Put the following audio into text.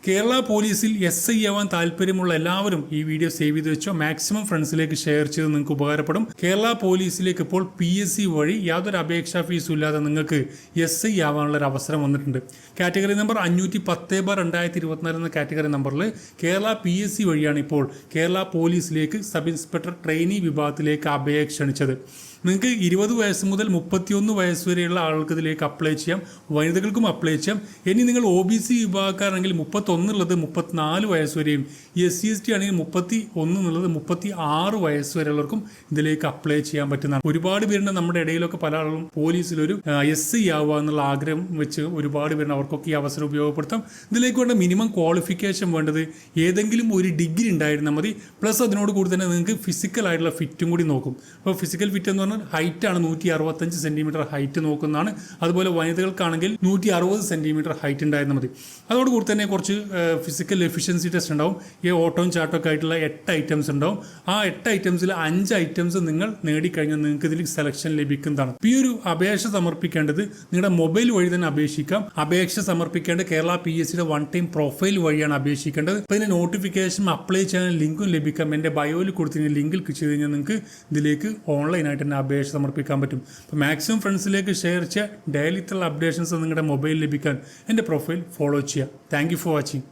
കേരള പോലീസിൽ SI ആവാൻ താല്പര്യമുള്ള എല്ലാവരും ഈ വീഡിയോ സേവ് ചെയ്ത് വെച്ചോ. മാക്സിമം ഫ്രണ്ട്സിലേക്ക് ഷെയർ ചെയ്ത് നിങ്ങൾക്ക് ഉപകാരപ്പെടും. കേരള പോലീസിലേക്ക് ഇപ്പോൾ PSC വഴി യാതൊരു അപേക്ഷാ ഫീസും ഇല്ലാതെ നിങ്ങൾക്ക് SI ആവാനുള്ള ഒരു അവസരം വന്നിട്ടുണ്ട്. കാറ്റഗറി നമ്പർ 510/2024 എന്ന കാറ്റഗറി നമ്പറിൽ കേരള PSC വഴിയാണ് ഇപ്പോൾ കേരള പോലീസിലേക്ക് സബ് ഇൻസ്പെക്ടർ ട്രെയിനി വിഭാഗത്തിലേക്ക് അപേക്ഷ ക്ഷണിച്ചത്. നിങ്ങൾക്ക് 20 വയസ്സ് മുതൽ 31 വയസ്സ് വരെയുള്ള ആൾക്ക് ഇതിലേക്ക് അപ്ലൈ ചെയ്യാം. വനിതകൾക്കും അപ്ലൈ ചെയ്യാം. ഇനി നിങ്ങൾ OBC വിഭാഗക്കാരാണെങ്കിൽ 31 ഉള്ളത് 34 വയസ്സ് വരെയും, SC/ST ആണെങ്കിൽ 31 എന്നുള്ളത് 36 വയസ്സ് വരെയുള്ളവർക്കും ഇതിലേക്ക് അപ്ലൈ ചെയ്യാൻ പറ്റുന്നതാണ്. ഒരുപാട് പേരുണ്ട് നമ്മുടെ ഇടയിലൊക്കെ പല ആളുകളും പോലീസിലൊരു SI ആവുക എന്നുള്ള ആഗ്രഹം വെച്ച് ഒരുപാട് പേരുണ്ട്. അവർക്കൊക്കെ ഈ അവസരം ഉപയോഗപ്പെടുത്താം. ഇതിലേക്ക് വേണ്ട മിനിമം ക്വാളിഫിക്കേഷൻ വേണ്ടത് ഏതെങ്കിലും ഒരു ഡിഗ്രി ഉണ്ടായിരുന്നാൽ മതി. പ്ലസ് അതിനോട് കൂടി തന്നെ നിങ്ങൾക്ക് ഫിസിക്കൽ ആയിട്ടുള്ള ഫിറ്റും കൂടി നോക്കും. അപ്പോൾ ഫിസിക്കൽ ഫിറ്റ് എന്ന് പറഞ്ഞാൽ ഹൈറ്റാണ് 165 സെന്റിമീറ്റർ ഹൈറ്റ് നോക്കുന്നതാണ്. അതുപോലെ വനിതകൾക്കാണെങ്കിൽ 160 സെന്റിമീറ്റർ ഹൈറ്റ് ഉണ്ടായിരുന്നാൽ മതി. അതോടുകൂടി തന്നെ കുറച്ച് ഫിസിക്കൽ എഫിഷ്യൻസി ടെസ്റ്റ് ഉണ്ടാവും. ഈ ഓട്ടവും ചാട്ടമൊക്കെ ആയിട്ടുള്ള 8 ഐറ്റംസ് ഉണ്ടാവും. ആ 8 ഐറ്റംസിൽ 5 ഐറ്റംസ് നിങ്ങൾ നേടിക്കഴിഞ്ഞാൽ നിങ്ങൾക്ക് ഇതിൽ സെലക്ഷൻ ലഭിക്കുന്നതാണ്. ഈ ഒരു അപേക്ഷ സമർപ്പിക്കേണ്ടത് നിങ്ങളുടെ മൊബൈൽ വഴി തന്നെ അപേക്ഷിക്കാം. അപേക്ഷ സമർപ്പിക്കേണ്ടത് കേരള PSCയുടെ വൺ ടൈം പ്രൊഫൈൽ വഴിയാണ് അപേക്ഷിക്കേണ്ടത്. അപ്പോൾ ഇതിന് നോട്ടിഫിക്കേഷൻ അപ്ലൈ ചെയ്യാൻ ലിങ്കും ലഭിക്കാം. എൻ്റെ ബയോയിൽ കൊടുത്തിരിക്കുന്ന ലിങ്കിൽ ക്ലിക്ക് ചെയ്ത് കഴിഞ്ഞാൽ നിങ്ങൾക്ക് ഇതിലേക്ക് ഓൺലൈനായിട്ട് തന്നെ അപേക്ഷ സമർപ്പിക്കാൻ പറ്റും. അപ്പോൾ മാക്സിമം ഫ്രണ്ട്സിലേക്ക് ഷെയർ ചെയ്യുക. ഡെയിലി ഇത്തരം അപ്ഡേഷൻസ് നിങ്ങളുടെ മൊബൈലിൽ ലഭിക്കാൻ എൻ്റെ പ്രൊഫൈൽ ഫോളോ ചെയ്യുക. Thank you for watching.